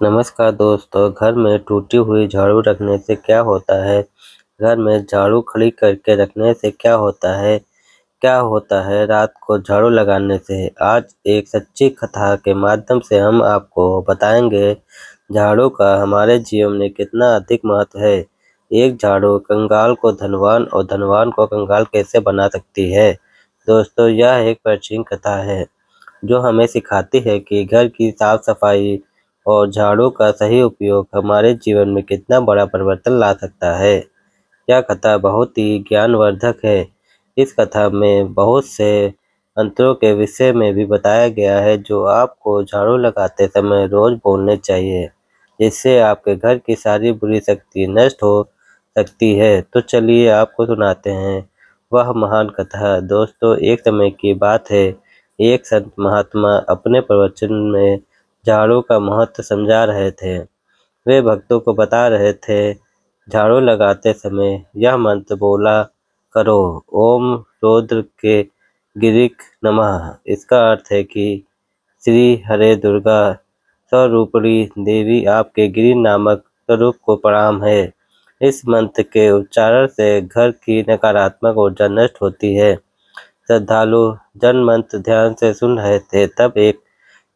नमस्कार दोस्तों। घर में टूटी हुई झाड़ू रखने से क्या होता है? घर में झाड़ू खड़ी करके रखने से क्या होता है? क्या होता है रात को झाड़ू लगाने से? आज एक सच्ची कथा के माध्यम से हम आपको बताएंगे झाड़ू का हमारे जीवन में कितना अधिक महत्व है। एक झाड़ू कंगाल को धनवान और धनवान को कंगाल कैसे बना सकती है। दोस्तों, यह एक प्राचीन कथा है जो हमें सिखाती है कि घर की साफ सफाई और झाड़ू का सही उपयोग हमारे जीवन में कितना बड़ा परिवर्तन ला सकता है। यह कथा बहुत ही ज्ञानवर्धक है। इस कथा में बहुत से अंतरों के विषय में भी बताया गया है जो आपको झाड़ू लगाते समय रोज बोलने चाहिए, जिससे आपके घर की सारी बुरी शक्ति नष्ट हो सकती है। तो चलिए आपको सुनाते हैं वह महान कथा। दोस्तों, एक समय की बात है, एक संत महात्मा अपने प्रवचन में झाड़ू का महत्व समझा रहे थे। वे भक्तों को बता रहे थे, झाड़ू लगाते समय यह मंत्र बोला करो, ओम रुद्र के गिरिक नमः। इसका अर्थ है कि श्री हरे दुर्गा स्वरूपणी देवी आपके गिरि नामक स्वरूप को प्रणाम है। इस मंत्र के उच्चारण से घर की नकारात्मक ऊर्जा नष्ट होती है। श्रद्धालु जन मंत्र ध्यान से सुन रहे थे। तब एक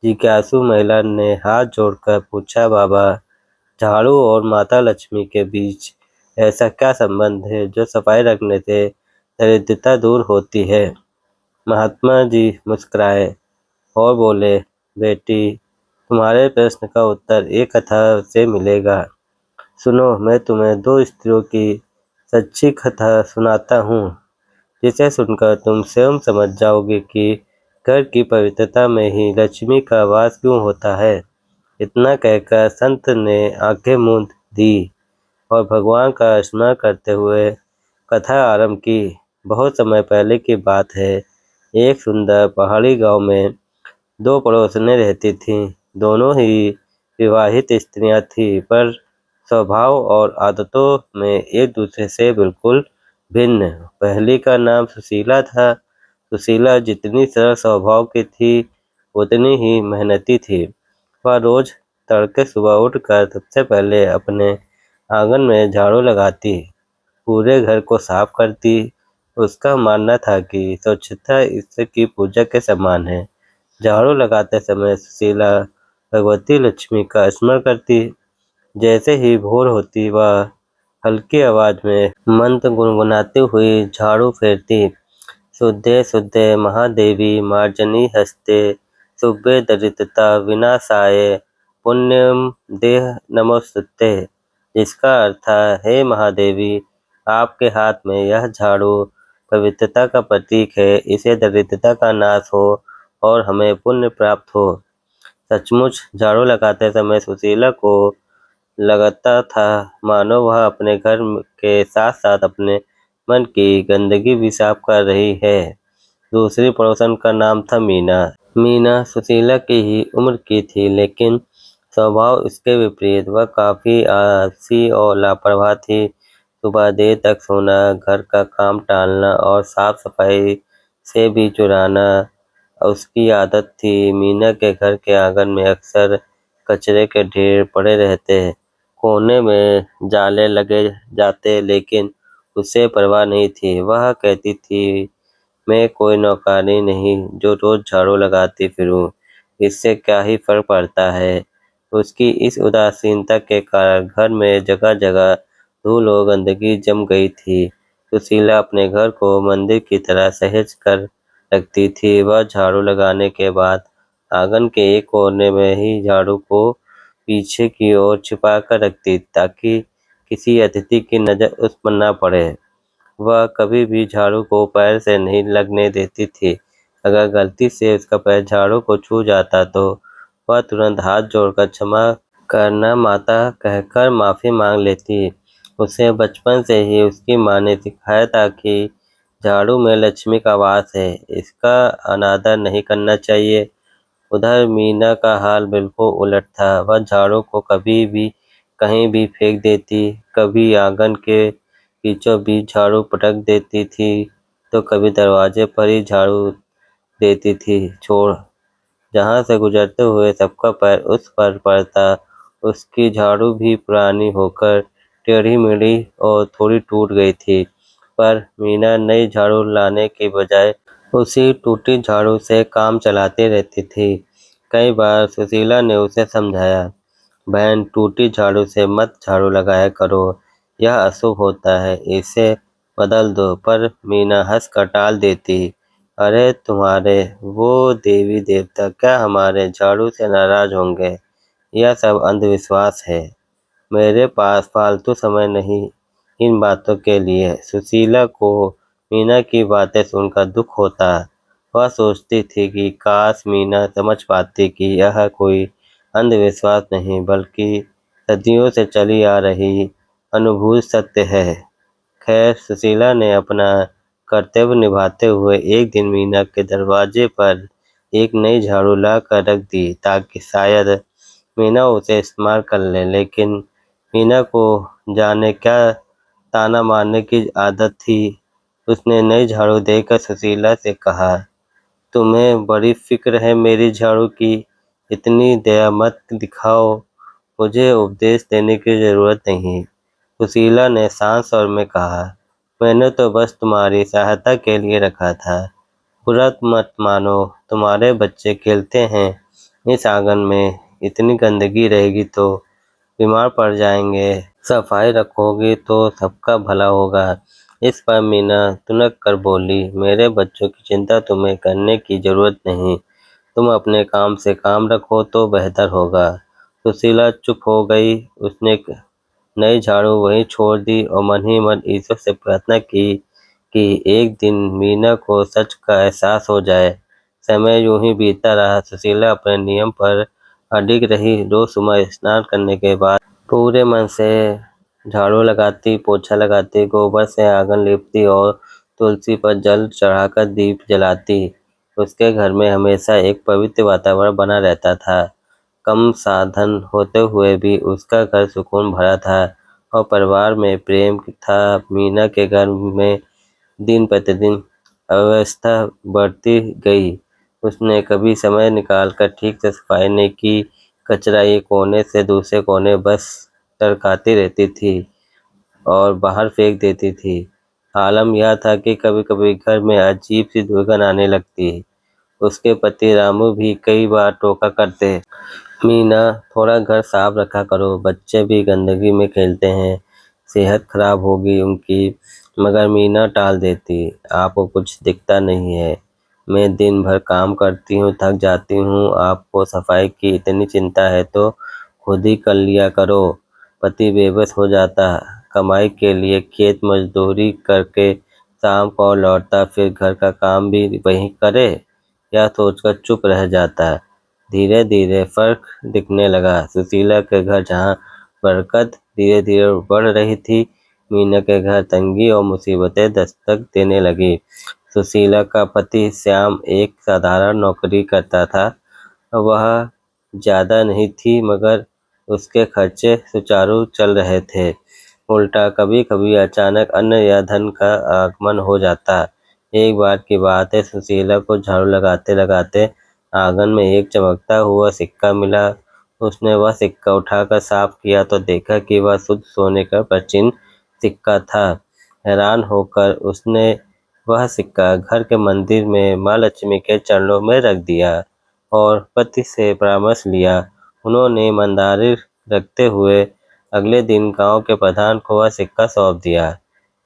जिज्ञासु महिला ने हाथ जोड़कर पूछा, बाबा, झाड़ू और माता लक्ष्मी के बीच ऐसा क्या संबंध है जो सफाई रखने से दरिद्रता दूर होती है? महात्मा जी मुस्कुराए और बोले, बेटी, तुम्हारे प्रश्न का उत्तर एक कथा से मिलेगा। सुनो, मैं तुम्हें दो स्त्रियों की सच्ची कथा सुनाता हूँ, जिसे सुनकर तुम स्वयं समझ जाओगे कि घर की पवित्रता में ही लक्ष्मी का वास क्यों होता है। इतना कहकर संत ने आंखें मूंद दी और भगवान का स्मरण करते हुए कथा आरंभ की। बहुत समय पहले की बात है। एक सुंदर पहाड़ी गांव में दो पड़ोसनें रहती थीं। दोनों ही विवाहित स्त्रियां थीं, पर स्वभाव और आदतों में एक दूसरे से बिल्कुल भिन्न। पहली का नाम सुशीला था। सुशीला जितनी सरल स्वभाव की थी, उतनी ही मेहनती थी। वह रोज तड़के सुबह उठकर सबसे पहले अपने आंगन में झाड़ू लगाती, पूरे घर को साफ करती। उसका मानना था कि स्वच्छता ईश्वर की पूजा के समान है। झाड़ू लगाते समय सुशीला भगवती लक्ष्मी का स्मरण करती। जैसे ही भोर होती, वह हल्की आवाज में मंत्र गुनगुनाती हुई झाड़ू फेरती। शुद्धे शुद्धे महादेवी मार्जनी हस्ते, शुभे दरिद्रता विनाशाय, पुण्यम देह नमोस्तुते। जिसका अर्थ था, हे महादेवी, आपके हाथ में यह झाड़ू पवित्रता का प्रतीक है। इसे दरिद्रता का नाश हो और हमें पुण्य प्राप्त हो। सचमुच झाड़ू लगाते समय सुशीला को लगता था मानो वह अपने घर के साथ साथ अपने मन की गंदगी भी साफ कर रही है। दूसरी पड़ोसन का नाम था मीना। मीना सुशीला की ही उम्र की थी, लेकिन स्वभाव इसके विपरीत। वह काफी आलसी और लापरवाह थी। सुबह देर तक सोना, घर का काम टालना और साफ सफाई से भी चुराना उसकी आदत थी। मीना के घर के आंगन में अक्सर कचरे के ढेर पड़े रहते, कोने में जाले लगे जाते, लेकिन उसे परवाह नहीं थी। वह कहती थी, मैं कोई नौकरानी नहीं जो रोज झाड़ू लगाती फिरूं, इससे क्या ही फर्क पड़ता है। उसकी इस उदासीनता के कारण घर में जगह जगह धूल और गंदगी जम गई थी। सुशीला अपने घर को मंदिर की तरह सहेज कर रखती थी। वह झाड़ू लगाने के बाद आंगन के एक कोने में ही झाड़ू को पीछे की ओर छिपा कर रखती, ताकि किसी अतिथि की नजर उस पर न पड़े। वह कभी भी झाड़ू को पैर से नहीं लगने देती थी। अगर गलती से उसका पैर झाड़ू को छू जाता तो वह तुरंत हाथ जोड़कर क्षमा करना माता कहकर माफी मांग लेती। उसे बचपन से ही उसकी माँ ने सिखाया था कि झाड़ू में लक्ष्मी का वास है, इसका अनादर नहीं करना चाहिए। उधर मीना का हाल बिल्कुल उलट था। वह झाड़ू को कभी भी कहीं भी फेंक देती। कभी आंगन के बीचों बीच झाड़ू पटक देती थी, तो कभी दरवाजे पर ही झाड़ू देती थी। छोड़, जहां से गुजरते हुए सबका पैर उस पर पड़ता उसकी झाड़ू भी पुरानी होकर टेढ़ी-मेढ़ी और थोड़ी टूट गई थी, पर मीना नई झाड़ू लाने के बजाय उसी टूटी झाड़ू से काम चलाती रहती थी। कई बार सुशीला ने उसे समझाया, बहन टूटी झाड़ू से मत झाड़ू लगाया करो, यह अशुभ होता है, इसे बदल दो। पर मीना हंसकर टाल देती, अरे तुम्हारे वो देवी देवता क्या हमारे झाड़ू से नाराज होंगे? यह सब अंधविश्वास है। मेरे पास फालतू समय नहीं इन बातों के लिए। सुशीला को मीना की बातें सुनकर दुख होता। वह सोचती थी कि काश मीना समझ पाती कि यह कोई अंधविश्वास नहीं बल्कि सदियों से चली आ रही अनुभूत सत्य है। खैर सुशीला ने अपना कर्तव्य निभाते हुए एक दिन मीना के दरवाजे पर एक नई झाड़ू ला कर रख दी ताकि शायद मीना उसे इस्तेमाल कर ले। लेकिन मीना को जाने क्या ताना मारने की आदत थी। उसने नई झाड़ू देकर सुशीला से कहा, तुम्हें बड़ी फिक्र है मेरी झाड़ू की, इतनी दया मत दिखाओ, मुझे उपदेश देने की जरूरत नहीं। सुशीला ने शांत स्वर में कहा, मैंने तो बस तुम्हारी सहायता के लिए रखा था, बुरा मत मानो, तुम्हारे बच्चे खेलते हैं इस आंगन में, इतनी गंदगी रहेगी तो बीमार पड़ जाएंगे, सफाई रखोगी तो सबका भला होगा। इस पर मीना तुनक कर बोली, मेरे बच्चों की चिंता तुम्हें करने की जरूरत नहीं, तुम अपने काम से काम रखो तो बेहतर होगा। सुशीला चुप हो गई। उसने नई झाड़ू वहीं छोड़ दी और मन ही मन ईश्वर से प्रार्थना की कि एक दिन मीना को सच का एहसास हो जाए। समय यूं ही बीतता रहा। सुशीला अपने नियम पर अडिग रही। रोज सुबह स्नान करने के बाद पूरे मन से झाड़ू लगाती, पोछा लगाती, गोबर से आंगन लीपती और तुलसी पर जल चढ़ाकर दीप जलाती। उसके घर में हमेशा एक पवित्र वातावरण बना रहता था। कम साधन होते हुए भी उसका घर सुकून भरा था और परिवार में प्रेम था। मीना के घर में दिन प्रतिदिन अव्यवस्था बढ़ती गई। उसने कभी समय निकालकर ठीक से सफाई नहीं की। कचरा एक कोने से दूसरे कोने बस टरकाती रहती थी और बाहर फेंक देती थी। आलम यह था कि कभी कभी घर में अजीब सी दुर्गंध आने लगती। उसके पति रामू भी कई बार टोका करते, मीना थोड़ा घर साफ रखा करो, बच्चे भी गंदगी में खेलते हैं, सेहत खराब होगी उनकी। मगर मीना टाल देती, आपको कुछ दिखता नहीं है, मैं दिन भर काम करती हूँ, थक जाती हूँ, आपको सफाई की इतनी चिंता है तो खुद ही कर लिया करो। पति बेबस हो जाता, कमाई के लिए खेत मजदूरी करके शाम को लौटता, फिर घर का काम भी वही करे, यह सोचकर चुप रह जाता। धीरे धीरे फर्क दिखने लगा। सुशीला के घर जहाँ बरकत धीरे धीरे बढ़ रही थी, मीना के घर तंगी और मुसीबतें दस्तक देने लगी। सुशीला का पति श्याम एक साधारण नौकरी करता था। वह ज्यादा नहीं थी मगर उसके खर्चे सुचारू चल रहे थे। उल्टा कभी कभी अचानक अन्न या धन का आगमन हो जाता। एक बार की बात है, सुशीला को झाड़ू लगाते लगाते आंगन में एक चमकता हुआ सिक्का मिला। उसने वह सिक्का उठाकर साफ किया तो देखा कि वह शुद्ध सोने का प्राचीन सिक्का था। हैरान होकर उसने वह सिक्का घर के मंदिर में माँ लक्ष्मी के चरणों में रख दिया और पति से परामर्श लिया। उन्होंने ईमानदारी रखते हुए अगले दिन गांव के प्रधान को वह सिक्का सौंप दिया,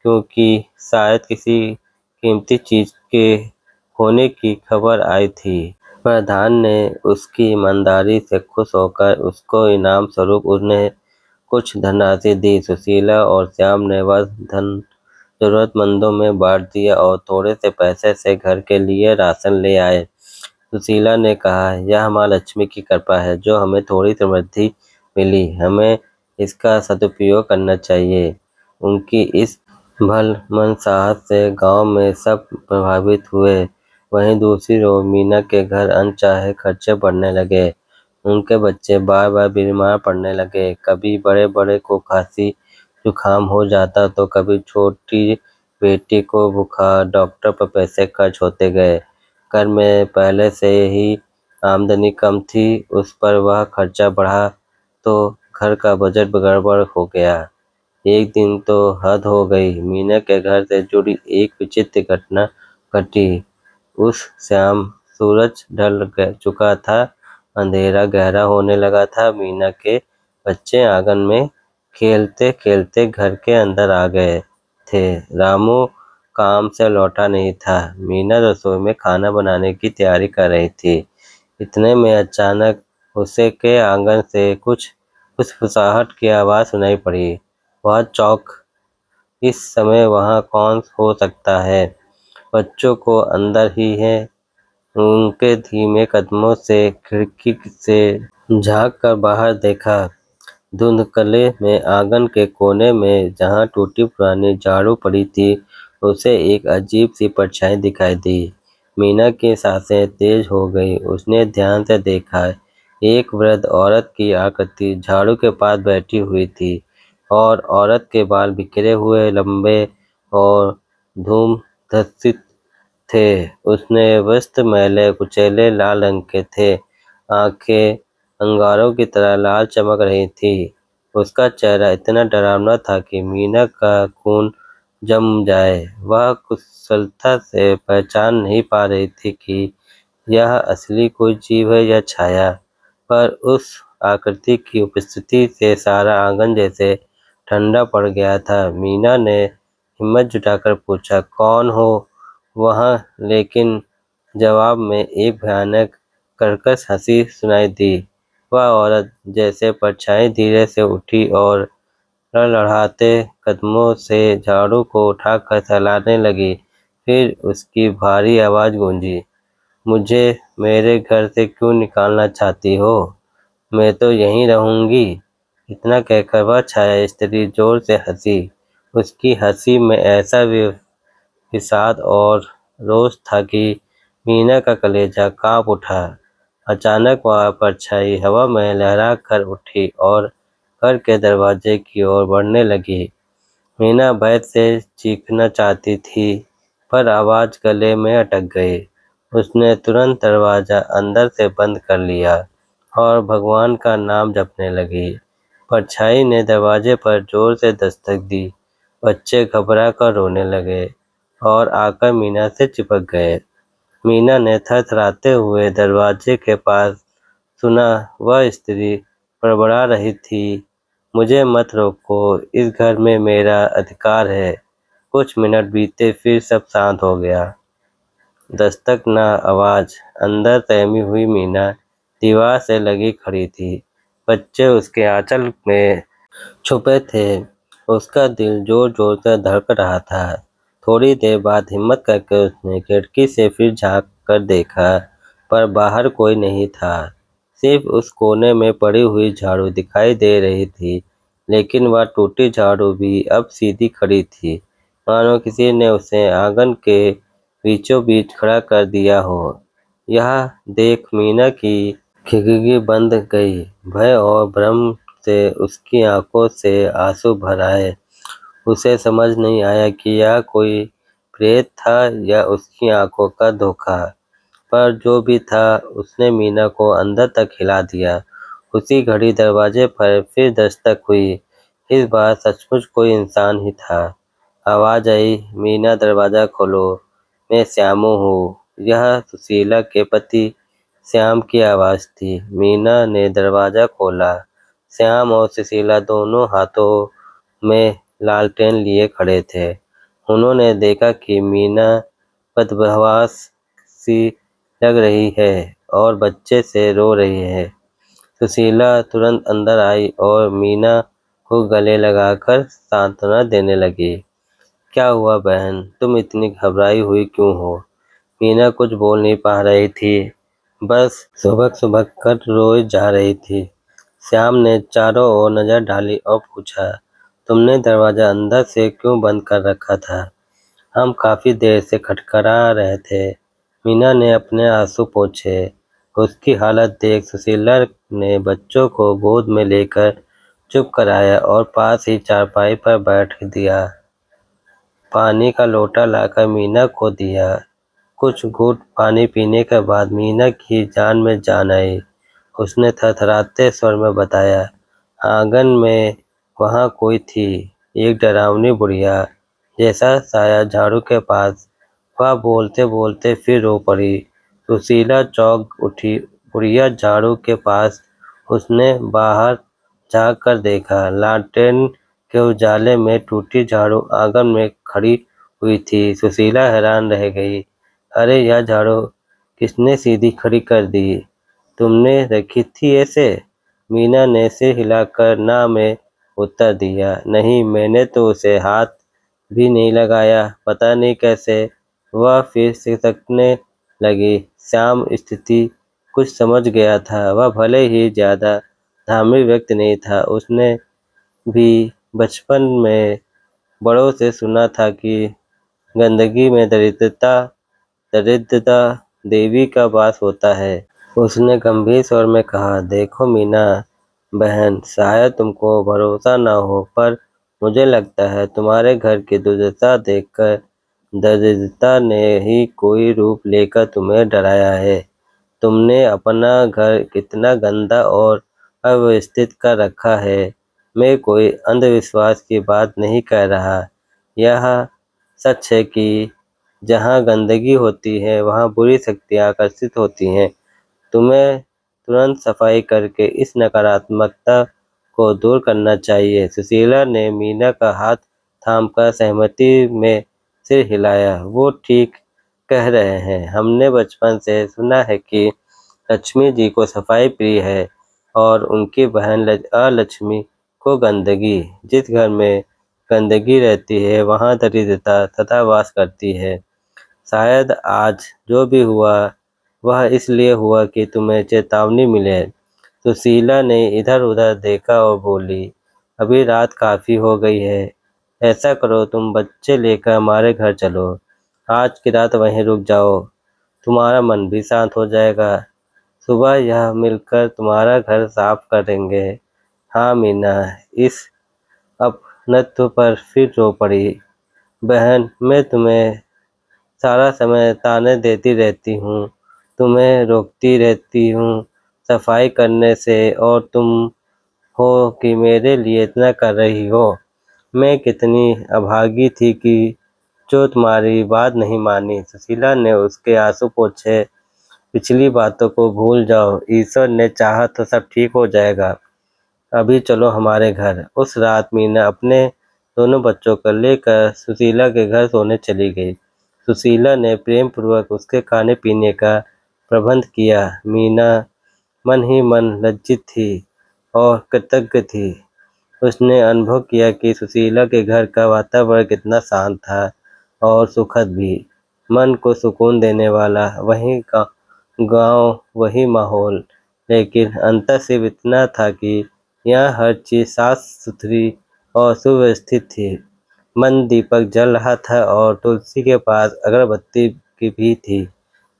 क्योंकि शायद किसी कीमती चीज के खोने की खबर आई थी। प्रधान ने उसकी ईमानदारी से खुश होकर उसको इनाम स्वरूप उन्हें कुछ धनराशि दी। सुशीला और श्याम ने वह धन जरूरतमंदों में बांट दिया और थोड़े से पैसे से घर के लिए राशन ले आए। सुशीला ने कहा, यह माँ लक्ष्मी की कृपा है जो हमें थोड़ी समृद्धि मिली, हमें इसका सदुपयोग करना चाहिए। उनकी इस भलमनसाहत से गांव में सब प्रभावित हुए। वहीं दूसरी ओर मीना के घर अनचाहे खर्चे बढ़ने लगे। उनके बच्चे बार बार बीमार पड़ने लगे। कभी बड़े बड़े को खांसी जुकाम हो जाता तो कभी छोटी बेटी को बुखार। डॉक्टर पर पैसे खर्च होते गए। घर में पहले से ही आमदनी कम थी, उस पर वह खर्चा बढ़ा तो घर का बजट गड़बड़ हो गया। एक दिन तो हद हो गई। मीना के घर से जुड़ी एक विचित्र घटना घटी। उस शाम सूरज चुका था, अंधेरा गहरा होने लगा था। मीना के बच्चे आंगन में खेलते खेलते घर के अंदर आ गए थे। रामू काम से लौटा नहीं था। मीना रसोई में खाना बनाने की तैयारी कर रही थी। इतने में अचानक उसे के आंगन से कुछ फुसफुसाहट की आवाज़ सुनाई पड़ी। वह चौंक। इस समय वहाँ कौन हो सकता है? बच्चों को अंदर ही है। उनके धीमे कदमों से खिड़की से झांक कर बाहर देखा। धुंधले में आंगन के कोने में जहाँ टूटी पुरानी झाड़ू पड़ी थी, उसे एक अजीब सी परछाई दिखाई दी। मीना की सांसें तेज हो गई। उसने ध्यान से देखा। एक वृद्ध औरत की आकृति झाड़ू के पास बैठी हुई थी और औरत के बाल बिखरे हुए, लंबे और धूम धसित थे। उसने वस्त्र मैले कुचैले लाल रंग के थे। आंखें अंगारों की तरह लाल चमक रही थी। उसका चेहरा इतना डरावना था कि मीना का खून जम जाए। वह कुशलता से पहचान नहीं पा रही थी कि यह असली कोई जीव है या छाया, पर उस आकृति की उपस्थिति से सारा आंगन जैसे ठंडा पड़ गया था। मीना ने हिम्मत जुटाकर पूछा, कौन हो वहाँ? लेकिन जवाब में एक भयानक कर्कश हंसी सुनाई दी। वह औरत जैसे परछाई धीरे से उठी और लड़खड़ाते कदमों से झाड़ू को उठाकर फैलाने लगी। फिर उसकी भारी आवाज़ गूंजी, मुझे मेरे घर से क्यों निकालना चाहती हो? मैं तो यहीं रहूंगी। इतना कहकर वह छाया स्त्री जोर से हंसी। उसकी हंसी में ऐसा विषाद और रोष था कि मीना का कलेजा कांप उठा। अचानक वह परछाई हवा में लहरा कर उठी और घर के दरवाजे की ओर बढ़ने लगी। मीना भय से चीखना चाहती थी, पर आवाज़ गले में अटक गई। उसने तुरंत दरवाज़ा अंदर से बंद कर लिया और भगवान का नाम जपने लगी। परछाई ने दरवाजे पर जोर से दस्तक दी। बच्चे घबरा कर रोने लगे और आकर मीना से चिपक गए। मीना ने थरथराते हुए दरवाजे के पास सुना। वह स्त्री बड़बड़ा रही थी, मुझे मत रोको, इस घर में मेरा अधिकार है। कुछ मिनट बीते, फिर सब शांत हो गया। दस्तक न आवाज। अंदर सहमी हुई मीना दीवार से लगी खड़ी थी। बच्चे उसके आंचल में छुपे थे। उसका दिल जोर जोर से धड़क रहा था। थोड़ी देर बाद हिम्मत करके उसने खिड़की से फिर झांक कर देखा, पर बाहर कोई नहीं था। सिर्फ उस कोने में पड़ी हुई झाड़ू दिखाई दे रही थी, लेकिन वह टूटी झाड़ू भी अब सीधी खड़ी थी, मानो किसी ने उसे आंगन के बीचों बीच खड़ा कर दिया हो। यह देख मीना की खिड़की बंद गई। भय और भ्रम से उसकी आंखों से आंसू भर आए। उसे समझ नहीं आया कि यह कोई प्रेत था या उसकी आंखों का धोखा। पर जो भी था, उसने मीना को अंदर तक हिला दिया। उसी घड़ी दरवाजे पर फिर दस्तक हुई। इस बार सचमुच कोई इंसान ही था। आवाज आई, मीना दरवाजा खोलो, मैं श्यामू हूँ। यह सुशीला के पति श्याम की आवाज़ थी। मीना ने दरवाज़ा खोला। श्याम और सुशीला दोनों हाथों में लालटेन लिए खड़े थे। उन्होंने देखा कि मीना बदहवास सी लग रही है और बच्चे से रो रही है। सुशीला तुरंत अंदर आई और मीना को गले लगाकर सांत्वना देने लगी। क्या हुआ बहन, तुम इतनी घबराई हुई क्यों हो? मीना कुछ बोल नहीं पा रही थी, बस सुबह सुबह कर रोए जा रही थी। श्याम ने चारों ओर नजर डाली और पूछा, तुमने दरवाजा अंदर से क्यों बंद कर रखा था? हम काफी देर से खटखटा रहे थे। मीना ने अपने आंसू पोंछे। उसकी हालत देख सुशीला ने बच्चों को गोद में लेकर चुप कराया और पास ही चारपाई पर बैठ दिया। पानी का लोटा लाकर मीना को दिया। कुछ घूंट पानी पीने के बाद मीना की जान में जान आई। उसने थरथराते स्वर में बताया, आंगन में वहाँ कोई थी, एक डरावनी बुढ़िया जैसा साया झाड़ू के पास। वह बोलते बोलते फिर रो पड़ी। सुशीला चौंक उठी। बुढ़िया झाड़ू के पास। उसने बाहर झाँक कर देखा। लालटेन के उजाले में टूटी झाड़ू आंगन में खड़ी हुई थी। सुशीला हैरान रह गई। अरे यह झाड़ू किसने सीधी खड़ी कर दी? तुमने रखी थी ऐसे? मीना ने सिर हिलाकर ना में उत्तर दिया। नहीं, मैंने तो उसे हाथ भी नहीं लगाया। पता नहीं कैसे। वह फिर सिसकने लगी। श्याम स्थिति कुछ समझ गया था। वह भले ही ज्यादा धार्मिक व्यक्ति नहीं था, उसने भी बचपन में बड़ों से सुना था कि गंदगी में दरिद्रता देवी का वास होता है। उसने गंभीर स्वर में कहा, देखो मीना बहन, शायद तुमको भरोसा न हो, पर मुझे लगता है तुम्हारे घर की दुर्दशा देखकर दरिद्रता ने ही कोई रूप लेकर तुम्हें डराया है। तुमने अपना घर कितना गंदा और अव्यवस्थित कर रखा है। मैं कोई अंधविश्वास की बात नहीं कह रहा। यह सच है कि जहाँ गंदगी होती है वहाँ बुरी शक्तियाँ आकर्षित होती हैं। तुम्हें तुरंत सफाई करके इस नकारात्मकता को दूर करना चाहिए। सुशीला ने मीना का हाथ थामकर सहमति में सिर हिलाया। वो ठीक कह रहे हैं। हमने बचपन से सुना है कि लक्ष्मी जी को सफाई प्रिय है और उनकी बहन अलक्ष्मी को गंदगी। जिस घर में गंदगी रहती है वहाँ दरिद्रता सदा वास करती है। शायद आज जो भी हुआ वह इसलिए हुआ कि तुम्हें चेतावनी मिले। सुशीला ने इधर उधर देखा और बोली, अभी रात काफी हो गई है। ऐसा करो, तुम बच्चे लेकर हमारे घर चलो। आज की रात वहीं रुक जाओ। तुम्हारा मन भी शांत हो जाएगा। सुबह यह मिलकर तुम्हारा घर साफ करेंगे। हाँ मीना इस अपनत्व पर फिर रो पड़ी। बहन, मैं तुम्हें सारा समय ताने देती रहती हूँ, तुम्हें रोकती रहती हूँ सफाई करने से, और तुम हो कि मेरे लिए इतना कर रही हो। मैं कितनी अभागी थी कि जो तुम्हारी बात नहीं मानी। सुशीला ने उसके आंसू पोंछे। पिछली बातों को भूल जाओ। ईश्वर ने चाहा तो सब ठीक हो जाएगा। अभी चलो हमारे घर। उस रात मीना अपने दोनों बच्चों को लेकर सुशीला के घर सोने चली गई। सुशीला ने प्रेम पूर्वक उसके खाने पीने का प्रबंध किया। मीना मन ही मन लज्जित थी और कृतज्ञ थी। उसने अनुभव किया कि सुशीला के घर का वातावरण कितना शांत था और सुखद भी। मन को सुकून देने वाला। वही गांव, वही माहौल, लेकिन अंतर सिर्फ इतना था कि यहाँ हर चीज साफ सुथरी और सुव्यवस्थित थी। मन दीपक जल रहा था और तुलसी के पास अगरबत्ती की भी थी।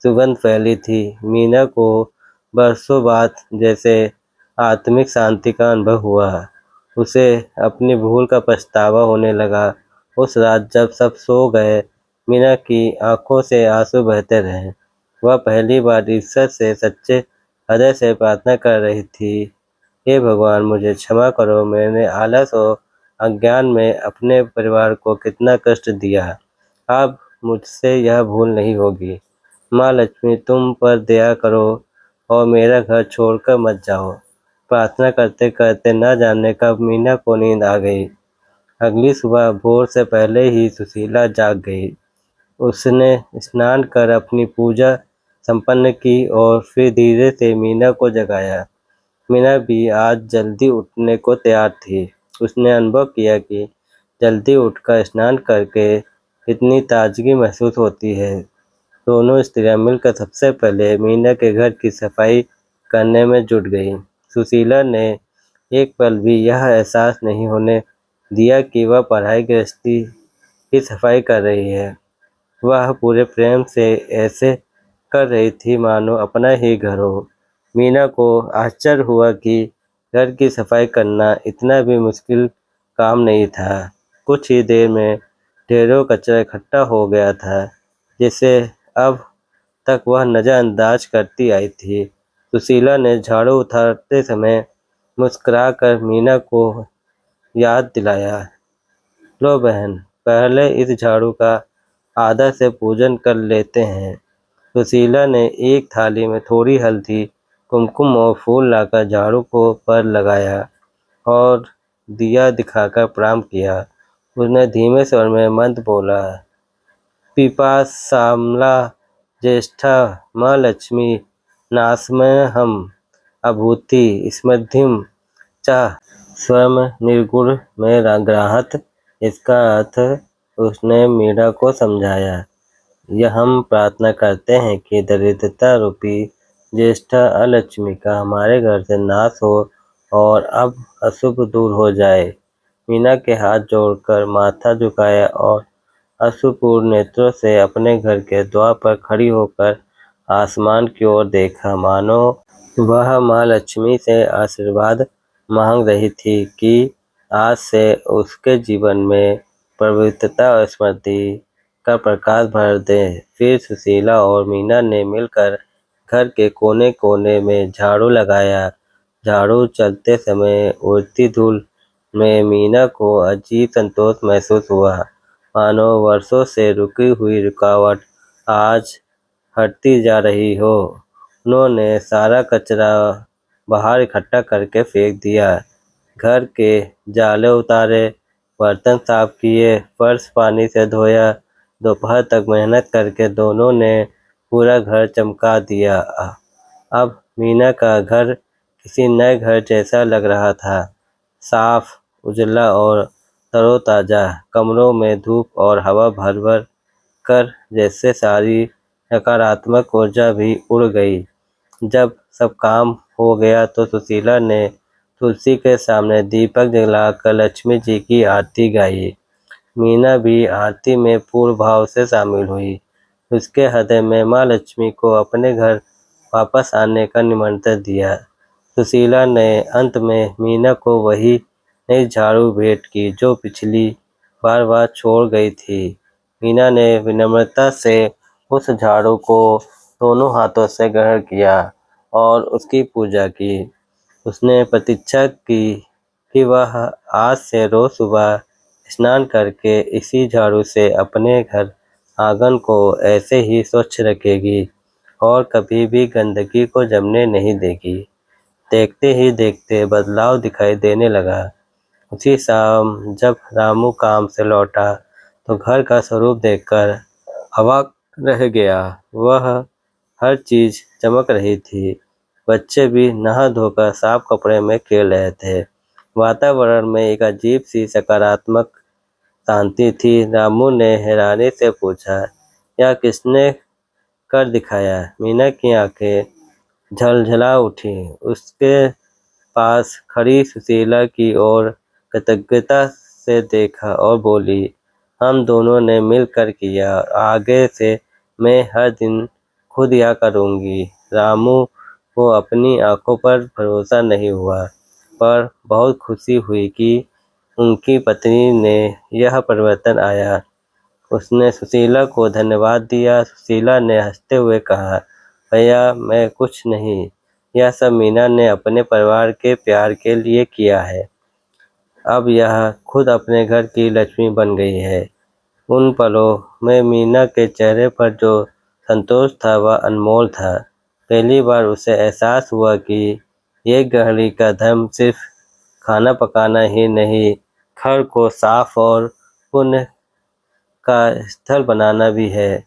सुगंध फैली थी। मीना को बरसों बाद जैसे आत्मिक शांति का अनुभव हुआ। उसे अपनी भूल का पछतावा होने लगा। उस रात जब सब सो गए, मीना की आंखों से आंसू बहते रहे। वह पहली बार ईश्वर से सच्चे हृदय से प्रार्थना कर रही थी, हे भगवान, मुझे क्षमा करो। मैंने आलस और अज्ञान में अपने परिवार को कितना कष्ट दिया। अब मुझसे यह भूल नहीं होगी। माँ लक्ष्मी, तुम पर दया करो और मेरा घर छोड़कर मत जाओ। प्रार्थना करते करते न जाने कब मीना को नींद आ गई। अगली सुबह भोर से पहले ही सुशीला जाग गई। उसने स्नान कर अपनी पूजा संपन्न की और फिर धीरे से मीना को जगाया। मीना भी आज जल्दी उठने को तैयार थी। उसने अनुभव किया कि जल्दी उठकर स्नान करके इतनी ताजगी महसूस होती है। दोनों स्त्रियां मिलकर सबसे पहले मीना के घर की सफाई करने में जुट गईं। सुशीला ने एक पल भी यह एहसास नहीं होने दिया कि वह पढ़ाई गृहस्थी की सफाई कर रही है। वह पूरे प्रेम से ऐसे कर रही थी मानो अपना ही घर हो। मीना को आश्चर्य हुआ कि घर की सफाई करना इतना भी मुश्किल काम नहीं था। कुछ ही देर में ढेरों कचरा इकट्ठा हो गया था, जिसे अब तक वह नज़रअंदाज करती आई थी। सुशीला ने झाड़ू उठाते समय मुस्कुराकर मीना को याद दिलाया। लो बहन, पहले इस झाड़ू का आदर से पूजन कर लेते हैं। सुशीला ने एक थाली में थोड़ी हल्दी, कुमकुम और फूल लाकर झाड़ू को पर लगाया और दिया दिखाकर प्रणाम किया। उसने धीमे स्वर में मंत्र बोला, पिपासामला ज्येष्ठा माँ लक्ष्मी नासमहम अभूति स्मृतिम च स्वयं निर्गुण में ग्राहत। इसका अर्थ उसने मीरा को समझाया। यह हम प्रार्थना करते हैं कि दरिद्रता रूपी ज्येष्ठ अलक्ष्मी का हमारे घर से नाश हो और अब अशुभ दूर हो जाए। मीना के हाथ जोड़कर माथा झुकाया और अश्रुपूर्ण नेत्रों से अपने घर के द्वार पर खड़ी होकर आसमान की ओर देखा, मानो वह माँ लक्ष्मी से आशीर्वाद मांग रही थी कि आज से उसके जीवन में पवित्रता और स्मृति का प्रकाश भर दे। फिर सुशीला और मीना ने मिलकर घर के कोने कोने में झाड़ू लगाया। झाड़ू चलते समय उड़ती धूल में मीना को अजीब संतोष महसूस हुआ, मानो वर्षों से रुकी हुई रुकावट आज हटती जा रही हो। उन्होंने सारा कचरा बाहर इकट्ठा करके फेंक दिया, घर के जाले उतारे, बर्तन साफ किए, फर्श पानी से धोया। दोपहर तक मेहनत करके दोनों ने पूरा घर चमका दिया। अब मीना का घर किसी नए घर जैसा लग रहा था, साफ, उजला और तरोताजा। कमरों में धूप और हवा भर भर कर जैसे सारी नकारात्मक ऊर्जा भी उड़ गई। जब सब काम हो गया तो सुशीला ने तुलसी के सामने दीपक जलाकर लक्ष्मी जी की आरती गाई। मीना भी आरती में पूर्ण भाव से शामिल हुई। उसके हृदय में माँ लक्ष्मी को अपने घर वापस आने का निमंत्रण दिया। सुशीला ने अंत में मीना को वही नई झाड़ू भेंट की जो पिछली बार वह छोड़ गई थी। मीना ने विनम्रता से उस झाड़ू को दोनों हाथों से ग्रहण किया और उसकी पूजा की। उसने प्रतीक्षा की कि वह आज से रोज सुबह स्नान करके इसी झाड़ू से अपने घर आंगन को ऐसे ही स्वच्छ रखेगी और कभी भी गंदगी को जमने नहीं देगी। देखते ही देखते बदलाव दिखाई देने लगा। उसी शाम जब रामू काम से लौटा तो घर का स्वरूप देखकर अवाक रह गया। वह हर चीज चमक रही थी। बच्चे भी नहा धोकर साफ कपड़े में खेल रहे थे। वातावरण में एक अजीब सी सकारात्मक शांति थी। रामू ने हैरानी से पूछा, यह किसने कर दिखाया? मीना की आंखें झलझला उठी। उसके पास खड़ी सुशीला की ओर कृतज्ञता से देखा और बोली, हम दोनों ने मिलकर किया। आगे से मैं हर दिन खुद यह करूँगी। रामू को अपनी आंखों पर भरोसा नहीं हुआ, पर बहुत खुशी हुई कि उनकी पत्नी ने यह परिवर्तन आया। उसने सुशीला को धन्यवाद दिया। सुशीला ने हंसते हुए कहा, भैया मैं कुछ नहीं, यह सब मीना ने अपने परिवार के प्यार के लिए किया है। अब यह खुद अपने घर की लक्ष्मी बन गई है। उन पलों में मीना के चेहरे पर जो संतोष था वह अनमोल था। पहली बार उसे एहसास हुआ कि एक गृहिणी का धर्म सिर्फ खाना पकाना ही नहीं, घर को साफ और पुण्य का स्थल बनाना भी है।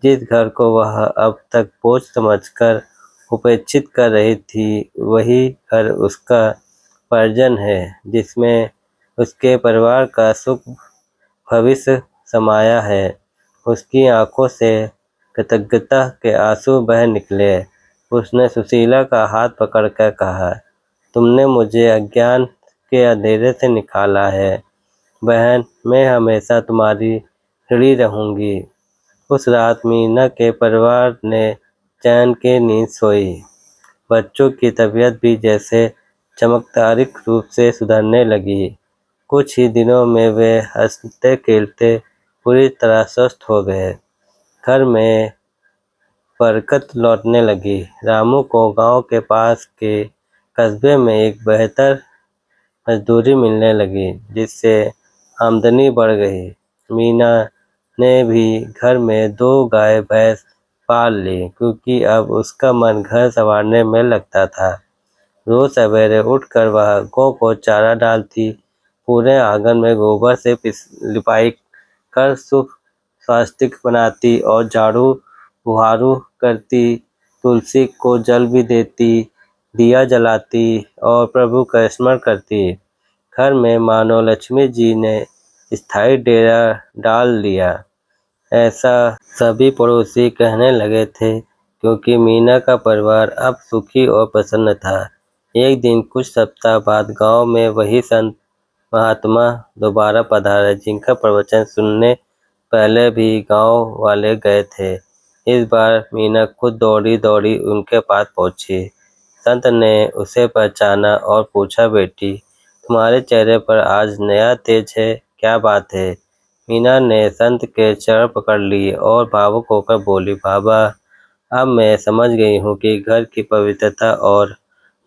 जिस घर को वह अब तक बोझ समझकर उपेक्षित कर रही थी, वही घर उसका परिजन है, जिसमें उसके परिवार का सुख भविष्य समाया है। उसकी आंखों से कृतज्ञता के आंसू बह निकले। उसने सुशीला का हाथ पकड़कर कहा, तुमने मुझे अज्ञान के अंधेरे से निकाला है बहन, मैं हमेशा तुम्हारी ऋणी रहूंगी। उस रात मीना के परिवार ने चैन की नींद सोई। बच्चों की तबीयत भी जैसे चमत्कारिक रूप से सुधरने लगी। कुछ ही दिनों में वे हंसते खेलते पूरी तरह स्वस्थ हो गए। घर में बरकत लौटने लगी। रामू को गांव के पास के कस्बे में एक बेहतर मजदूरी मिलने लगी, जिससे आमदनी बढ़ गई। मीना ने भी घर में 2 गाय भैंस पाल ली, क्योंकि अब उसका मन घर संवारने में लगता था। रोज सवेरे उठकर वह गौ को चारा डालती, पूरे आंगन में गोबर से लिपाई कर स्वास्तिक बनाती और झाड़ू बुहारू करती, तुलसी को जल भी देती, दिया जलाती और प्रभु का स्मरण करती। घर में मानो लक्ष्मी जी ने स्थायी डेरा डाल लिया, ऐसा सभी पड़ोसी कहने लगे थे, क्योंकि मीना का परिवार अब सुखी और प्रसन्न था। एक दिन कुछ सप्ताह बाद गांव में वही संत महात्मा दोबारा पधारे, जिनका प्रवचन सुनने पहले भी गांव वाले गए थे। इस बार मीना खुद दौड़ी दौड़ी उनके पास पहुंची। संत ने उसे पहचाना और पूछा, बेटी, तुम्हारे चेहरे पर आज नया तेज है, क्या बात है? मीना ने संत के चरण पकड़ लिए और भावुक होकर बोली, बाबा, अब मैं समझ गई हूँ कि घर की पवित्रता और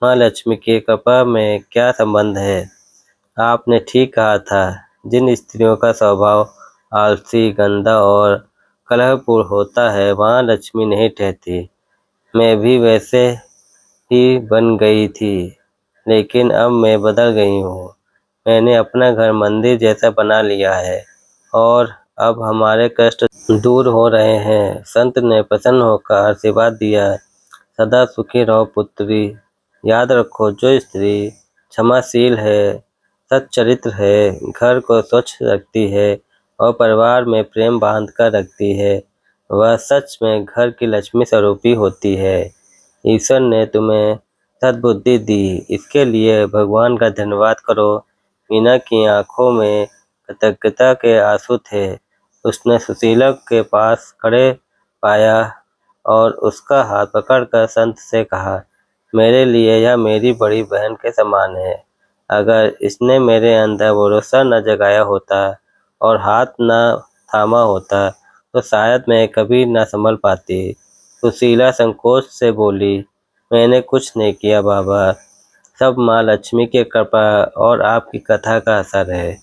माँ लक्ष्मी की कृपा में क्या संबंध है। आपने ठीक कहा था, जिन स्त्रियों का स्वभाव आलसी, गंदा और कलहपूर्ण होता है, वहाँ लक्ष्मी नहीं ठहरती। मैं भी वैसे ही बन गई थी, लेकिन अब मैं बदल गई हूँ। मैंने अपना घर मंदिर जैसा बना लिया है और अब हमारे कष्ट दूर हो रहे हैं। संत ने प्रसन्न होकर आशीर्वाद दिया, सदा सुखी रहो पुत्री। याद रखो, जो स्त्री क्षमाशील है, सच्चरित्र है, घर को स्वच्छ रखती है और परिवार में प्रेम बांध कर रखती है, वह सच में घर की लक्ष्मी स्वरूपी होती है। ईश्वर ने तुम्हें सद्बुद्धि दी, इसके लिए भगवान का धन्यवाद करो। मीना की आंखों में कृतज्ञता के आंसू थे। उसने सुशीला के पास खड़े पाया और उसका हाथ पकड़कर संत से कहा, मेरे लिए यह मेरी बड़ी बहन के समान है। अगर इसने मेरे अंदर भरोसा न जगाया होता और हाथ न थामा होता, तो शायद मैं कभी न संभल पाती। सुशीला संकोच से बोली, मैंने कुछ नहीं किया बाबा, सब माँ लक्ष्मी की कृपा और आपकी कथा का असर है।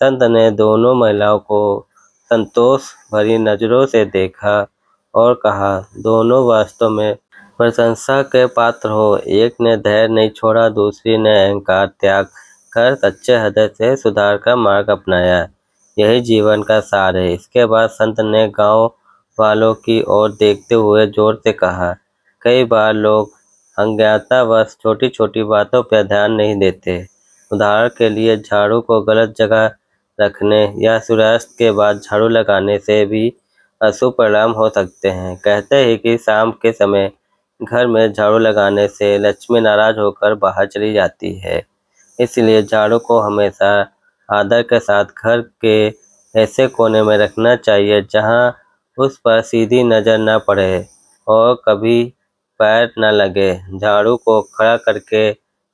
संत ने दोनों महिलाओं को संतोष भरी नजरों से देखा और कहा, दोनों वास्तव में प्रशंसा के पात्र हो। एक ने धैर्य नहीं छोड़ा, दूसरी ने अहंकार त्याग कर सच्चे हृदय से सुधार का मार्ग अपनाया। यही जीवन का सार है। इसके बाद संत ने गांव वालों की ओर देखते हुए जोर से कहा, कई बार लोग अज्ञानतावश छोटी छोटी बातों पर ध्यान नहीं देते। उदाहरण के लिए, झाड़ू को गलत जगह रखने या सूर्यास्त के बाद झाड़ू लगाने से भी अशुभ परिणाम हो सकते हैं। कहते हैं कि शाम के समय घर में झाड़ू लगाने से लक्ष्मी नाराज होकर बाहर चली जाती है। इसलिए झाड़ू को हमेशा आदर के साथ घर के ऐसे कोने में रखना चाहिए जहां उस पर सीधी नज़र न पड़े और कभी पैर न लगे। झाड़ू को खड़ा करके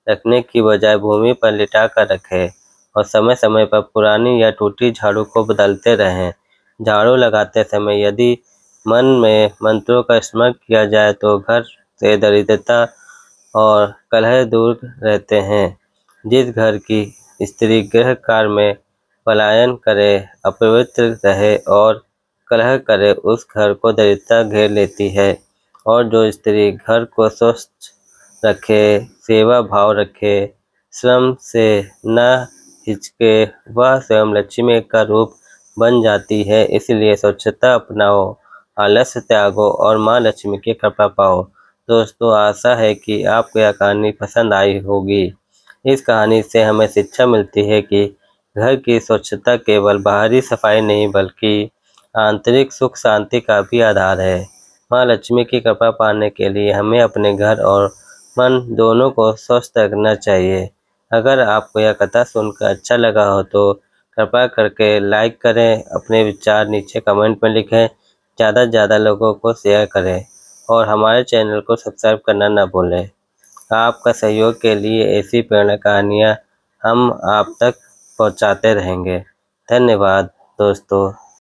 रखने की बजाय भूमि पर लिटा कर रखें और समय समय पर पुरानी या टूटी झाड़ू को बदलते रहें। झाड़ू लगाते समय यदि मन में मंत्रों का स्मरण किया जाए तो घर से दरिद्रता और कलह दूर रहते हैं। जिस घर की स्त्री गृह कार्य में पलायन करे, अपवित्र रहे और कलह करे, उस घर को दरिद्रता घेर लेती है। और जो स्त्री घर को स्वच्छ रखे, सेवा भाव रखे, श्रम से न हिचके, वह स्वयं लक्ष्मी का रूप बन जाती है। इसलिए स्वच्छता अपनाओ, आलस्य त्यागो और माँ लक्ष्मी की कृपा पाओ। दोस्तों, आशा है कि आपको यह कहानी पसंद आई होगी। इस कहानी से हमें शिक्षा मिलती है कि घर की स्वच्छता केवल बाहरी सफाई नहीं, बल्कि आंतरिक सुख शांति का भी आधार है। माँ लक्ष्मी की कृपा पाने के लिए हमें अपने घर और मन दोनों को स्वस्थ रखना चाहिए। अगर आपको यह कथा सुनकर अच्छा लगा हो तो कृपया करके लाइक करें, अपने विचार नीचे कमेंट में लिखें, ज़्यादा से ज़्यादा लोगों को शेयर करें और हमारे चैनल को सब्सक्राइब करना न भूलें। आपका सहयोग के लिए ऐसी प्रेरणा कहानियाँ हम आप तक पहुँचाते रहेंगे। धन्यवाद दोस्तों।